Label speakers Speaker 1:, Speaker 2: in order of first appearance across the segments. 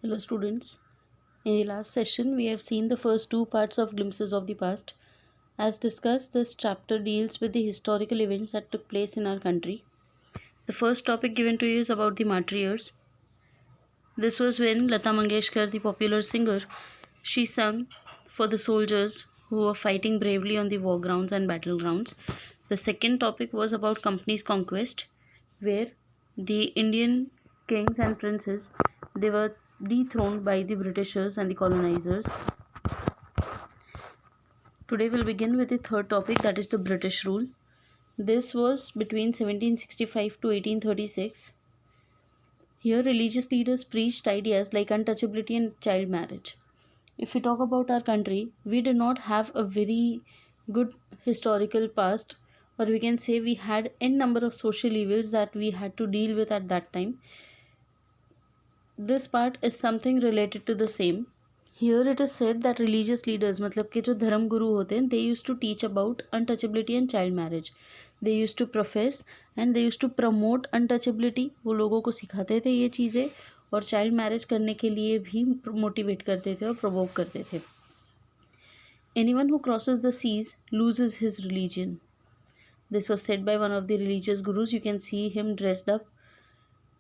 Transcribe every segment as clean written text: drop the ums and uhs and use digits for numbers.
Speaker 1: Hello, students. In the last session, we have seen the first two parts of Glimpses of the Past. As discussed, this chapter deals with the historical events that took place in our country. The first topic given to you is about the martyrs. This was when Lata Mangeshkar, the popular singer, she sung for the soldiers who were fighting bravely on the war grounds and battlegrounds. The second topic was about company's conquest, where the Indian kings and princes, they were dethroned by the Britishers and the colonizers. Today we'll begin with the third topic, that is the British rule. This was between 1765 to 1836. Here religious leaders preached ideas like untouchability and child marriage. If we talk about our country, we did not have a very good historical past, or we can say we had n number of social evils that we had to deal with at that time. This part is something related to the same. Here it is said that religious leaders, मतलब के जो धर्म गुरु होते हैं, they used to teach about untouchability and child marriage. They used to profess and they used to promote untouchability. वो लोगों को सिखाते थे ये चीज़ें, और चाइल्ड मैरिज करने के लिए भी मोटिवेट करते थे और प्रोवोक करते थे. Anyone who crosses the seas loses his religion. This was said by one of the religious gurus. You can see him dressed up.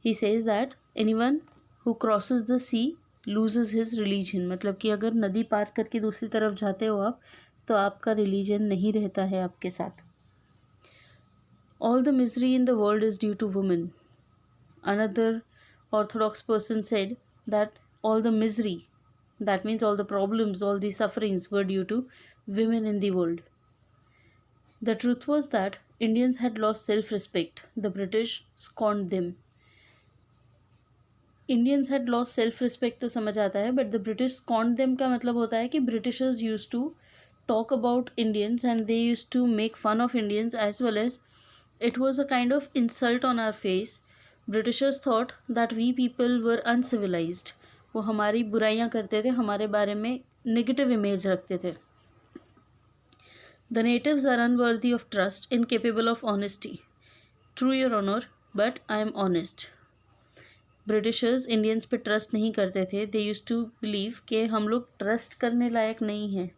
Speaker 1: He says that anyone who crosses the sea loses his religion. मतलब कि अगर नदी पार करके दूसरी तरफ जाते हो आप, तो आपका रिलीजन नहीं रहता है आपके साथ. All the misery in the world is due to women. Another orthodox person said that all the misery, that means all the problems, all the sufferings were due to women in the world. The truth was that Indians had lost self-respect. The British scorned them. Indians had lost self respect तो समझ आता है, but the British scorned them का मतलब होता है कि Britishers use to talk about Indians and they used to make fun of Indians, as well as it was a kind of insult on our face. Britishers thought that we people were uncivilized. वो हमारी बुराइयां करते थे, हमारे बारे में negative image रखते थे. The natives are unworthy of trust, incapable of honesty. True, your honor, but I am honest. Britishers Indians पे ट्रस्ट नहीं करते थे. दे यूज टू बिलीव कि हम लोग ट्रस्ट करने लायक नहीं हैं.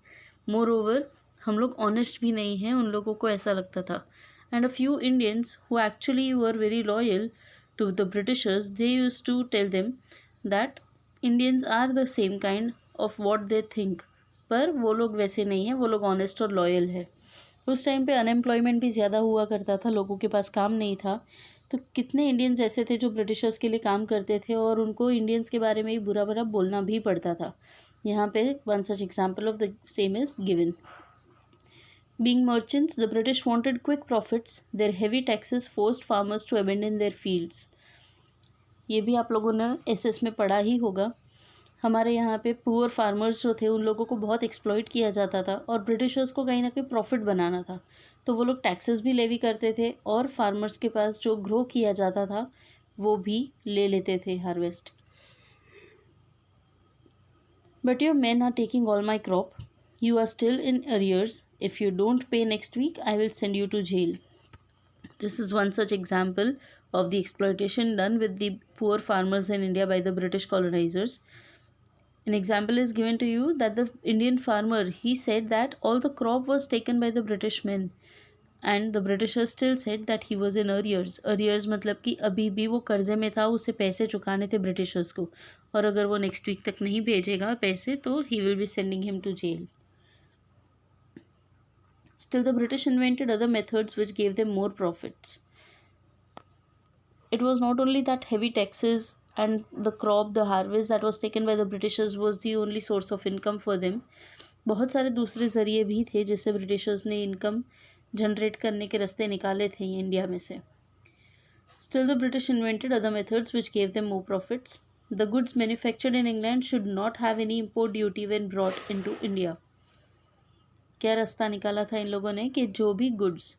Speaker 1: मोर ओवर हम लोग ऑनेस्ट भी नहीं हैं, उन लोगों को ऐसा लगता था. And a few Indians who actually were very loyal to the Britishers, they use to tell them that Indians are the same kind of what they think. पर वो लोग वैसे नहीं हैं, वो लोग ऑनेस्ट और लॉयल है. उस टाइम पे अनएम्प्लॉयमेंट भी ज़्यादा हुआ करता था, लोगों के पास काम नहीं था. तो कितने इंडियंस ऐसे थे जो ब्रिटिशर्स के लिए काम करते थे और उनको इंडियंस के बारे में ही बुरा बुरा बोलना भी पड़ता था. यहाँ पे one such example of the same is given. Being merchants, the British wanted quick profits. Their heavy taxes forced farmers to abandon their fields. ये भी आप लोगों ने एसएस में पढ़ा ही होगा. हमारे यहाँ पे पुअर फार्मर्स जो थे उन लोगों को बहुत एक्सप्लॉइट किया जाता था, और ब्रिटिशर्स को कहीं ना कहीं प्रॉफिट बनाना था, तो वो लोग टैक्सेस भी लेवी करते थे और फार्मर्स के पास जो ग्रो किया जाता था वो भी ले लेते थे harvest. But your men are taking all my crop. You are still in arrears. If you don't pay next week I will send you to jail. This is one such example of the exploitation done with the poor farmers in India by the British colonizers. An example is given to you that the Indian farmer, he said that all the crop was taken by the British men, and the Britishers still said that he was in arrears. Arrears मतलब कि अभी भी वो कर्जे में था, उसे पैसे चुकाने थे ब्रिटिशर्स को, और अगर वो नेक्स्ट वीक तक नहीं भेजेगा पैसे तो he will be sending him to jail. Still, the British invented other methods which gave them more profits. It was not only that heavy taxes and the crop, the harvest that was taken by the Britishers was the only source of income for them. बहुत सारे दूसरे ज़रिए भी थे जिससे Britishers ने income generate करने के रास्ते निकाले थे इंडिया में से. Still, the British invented other methods which gave them more profits. The goods manufactured in England should not have any import duty when brought into India. क्या रास्ता निकाला था इन लोगों ने कि जो भी गुड्स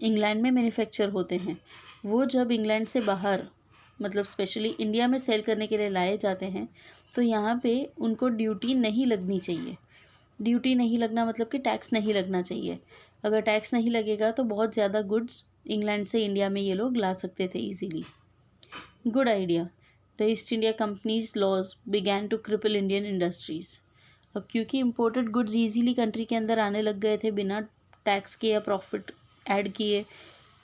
Speaker 1: इंग्लैंड में मैन्युफैक्चर होते हैं वो जब इंग्लैंड से बाहर, मतलब स्पेशली इंडिया में सेल करने के लिए लाए जाते हैं, तो यहाँ पे उनको ड्यूटी नहीं लगनी चाहिए. ड्यूटी नहीं लगना मतलब कि टैक्स नहीं लगना चाहिए. अगर टैक्स नहीं लगेगा तो बहुत ज़्यादा गुड्स इंग्लैंड से इंडिया में ये लोग ला सकते थे easily. Good idea. The East India Company's laws began to cripple Indian industries. अब क्योंकि इम्पोर्टेड गुड्स ईजीली कंट्री के अंदर आने लग गए थे बिना टैक्स के या प्रॉफिट ऐड किए,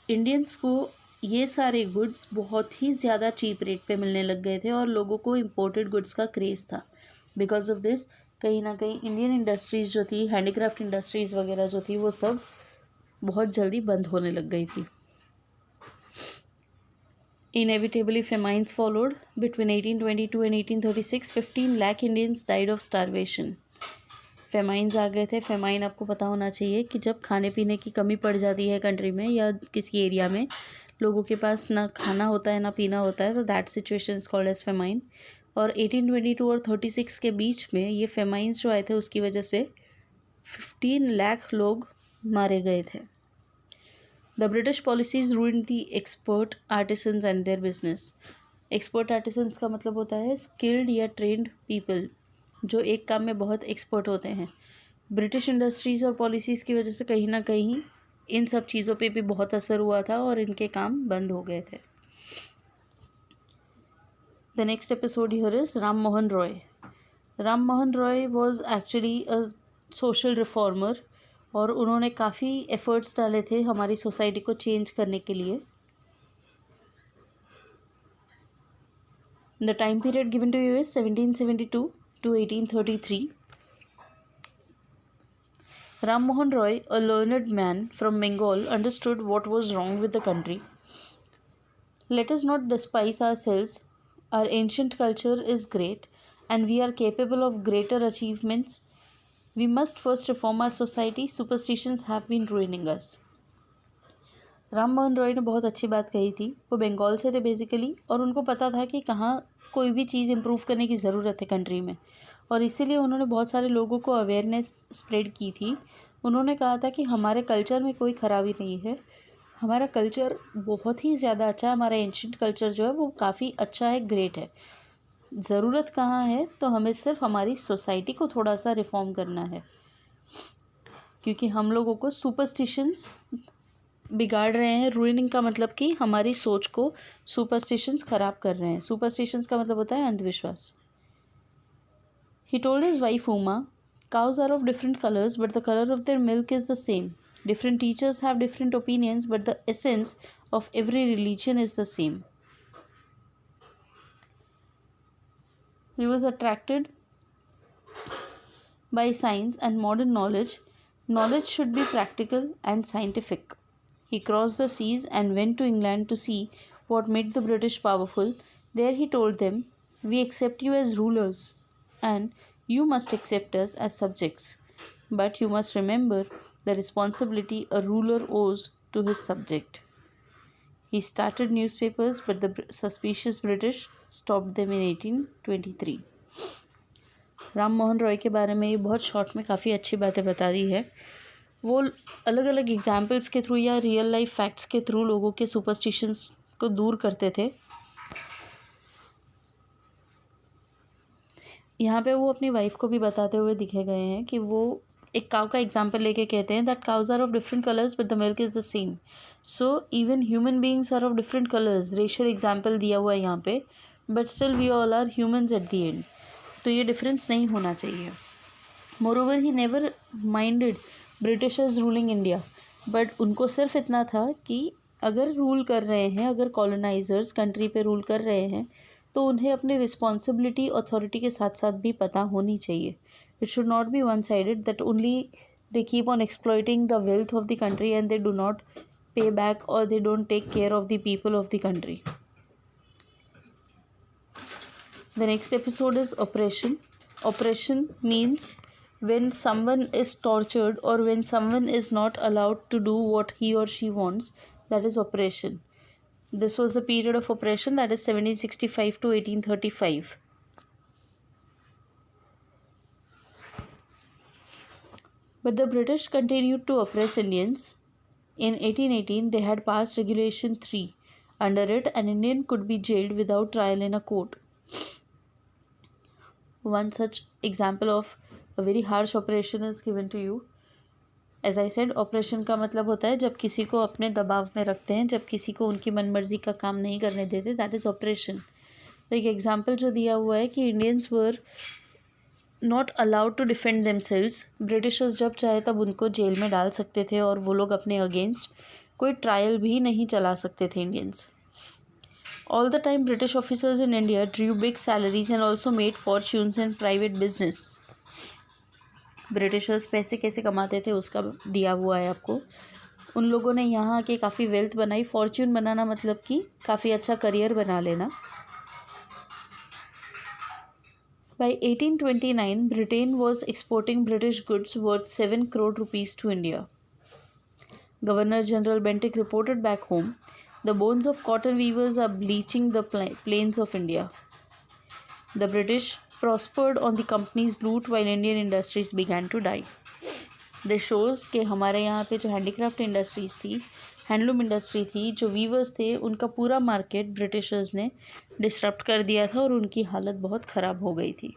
Speaker 1: इंडियंस को ये सारे गुड्स बहुत ही ज़्यादा चीप रेट पे मिलने लग गए थे और लोगों को इम्पोर्टेड गुड्स का क्रेज़ था। बिकॉज ऑफ दिस कहीं ना कहीं इंडियन इंडस्ट्रीज़ जो थी, हैंडीक्राफ्ट इंडस्ट्रीज़ वगैरह जो थी, वो सब बहुत जल्दी बंद होने लग गई थी। Inevitably, famines followed. Between 1822 and 1836, 15 lakh Indians died of starvation. फेमाइन्स आ गए थे। फेमाइन आपको पता होना चाहिए कि जब खाने पीने की कमी पड़ जाती है कंट्री में या किसी एरिया में, लोगों के पास ना खाना होता है ना पीना होता है, तो that situation is called as famine. और 1822 और 36 के बीच में ये फेमाइन्स जो आए थे उसकी वजह से 15 लाख लोग मारे गए थे। The British policies ruined the expert artisans and their business. Expert artisans का मतलब होता है स्किल्ड या ट्रेंड पीपल जो एक काम में बहुत एक्सपर्ट होते हैं। ब्रिटिश इंडस्ट्रीज़ और पॉलिसीज़ की वजह से कहीं ना कहीं इन सब चीज़ों पे भी बहुत असर हुआ था और इनके काम बंद हो गए थे। The next episode here is Ram Mohan Roy. Ram Mohan Roy was actually a social reformer और उन्होंने काफ़ी एफर्ट्स डाले थे हमारी सोसाइटी को चेंज करने के लिए। The time period given to you is 1772 to 1833. Ram Mohan Roy, a learned man from Bengal, understood what was wrong with the country. Let us not despise ourselves. Our ancient culture is great and we are capable of greater achievements. We must first reform our society. Superstitions have been ruining us. Ram Mohan Roy ने बहुत अच्छी बात कही थी। वो बंगाल से थे basically और उनको पता था कि कहाँ कोई भी चीज़ इम्प्रूव करने की ज़रूरत है कंट्री में, और इसीलिए उन्होंने बहुत सारे लोगों को अवेयरनेस स्प्रेड की थी। उन्होंने कहा था कि हमारे कल्चर में कोई ख़राबी नहीं है, हमारा कल्चर बहुत ही ज़्यादा अच्छा है, हमारा एंशिएंट कल्चर जो है वो काफ़ी अच्छा है, ग्रेट है। ज़रूरत कहाँ है, तो हमें सिर्फ हमारी सोसाइटी को थोड़ा सा रिफॉर्म करना है, क्योंकि हम लोगों को सुपरस्टिशंस बिगाड़ रहे हैं। रूइनिंग का मतलब कि हमारी सोच को सुपरस्टिशंस ख़राब कर रहे हैं। सुपरस्टिशंस का मतलब होता है अंधविश्वास। He told his wife Uma, cows are of different colors, but the color of their milk is the same. Different teachers have different opinions, but the essence of every religion is the same. He was attracted by science and modern knowledge. Knowledge should be practical and scientific. He crossed the seas and went to England to see what made the British powerful. There he told them, "We accept you as rulers and you must accept us as subjects. But you must remember the responsibility a ruler owes to his subject." He started newspapers, but the suspicious British stopped them in 1823. Ram Mohan Roy के बारे में ये बहुत short में काफ़ी अच्छी बातें बता दी है। वो अलग अलग एग्जाम्पल्स के थ्रू या रियल लाइफ फैक्ट्स के थ्रू लोगों के सुपरस्टिशंस को दूर करते थे। यहाँ पे वो अपनी वाइफ को भी बताते हुए दिखे गए हैं कि वो एक काव का एग्जाम्पल लेके कहते हैं that cows are of different colours but the milk is the same. So even human beings are of different colours. Racial example दिया हुआ है यहाँ पे, but still we all are humans at the end. तो ये difference नहीं होना चाहिए। Moreover he never minded Britishers ruling India, but उनको सिर्फ इतना था कि अगर रूल कर रहे हैं, अगर कॉलोनाइजर्स कंट्री पे रूल कर रहे हैं, तो उन्हें अपनी रिस्पॉन्सिबिलिटी अथॉरिटी के साथ साथ भी पता होनी चाहिए। It should not be one sided that only they keep on exploiting the wealth of the country and they do not pay back और they don't take care of the people of the country. The next episode is oppression. Oppression means when someone is tortured or when someone is not allowed to do what he or she wants, that is oppression. This was the period of oppression, that is 1765 to 1835. But the British continued to oppress Indians. In 1818, they had passed Regulation 3. Under it, an Indian could be jailed without trial in a court. One such example of a very harsh oppression is given to you. As I said, oppression का मतलब होता है जब किसी को अपने दबाव में रखते हैं, जब किसी को उनकी मनमर्जी का काम नहीं करने देते, that is oppression. तो एक एग्जाम्पल जो दिया हुआ है कि Indians were not allowed to defend themselves. Britishers जब चाहे तब उनको जेल में डाल सकते थे और वो लोग अपने अगेंस्ट कोई ट्रायल भी नहीं चला सकते थे Indians. All the time British officers in India Drew big salaries and also made fortunes in private business. Britishers पैसे कैसे कमाते थे उसका दिया हुआ है आपको। उन लोगों ने यहाँ के काफ़ी वेल्थ बनाई। फॉर्च्यून बनाना मतलब कि काफ़ी अच्छा करियर बना लेना। By 1829, Britain was exporting British goods worth 7 crore rupees to India. Governor General Bentinck reported back home, the bones of cotton weavers are bleaching the plains of India. The British prospered on the company's loot while Indian industries began to die. This shows कि हमारे यहाँ पे जो handicraft industries थी, handloom industry थी, जो viewers थे, उनका पूरा मार्केट ब्रिटिशर्स ने डिसरप्ट कर दिया था और उनकी हालत बहुत ख़राब हो गई थी।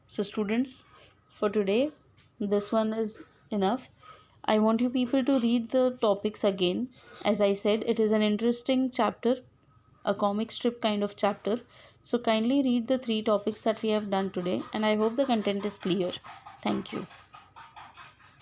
Speaker 1: So students, for today this one is enough. I want you people to read the topics again. As I said, it is an interesting chapter, a comic strip kind of chapter. So kindly read the 3 topics that we have done today, and I hope the content is clear. Thank you.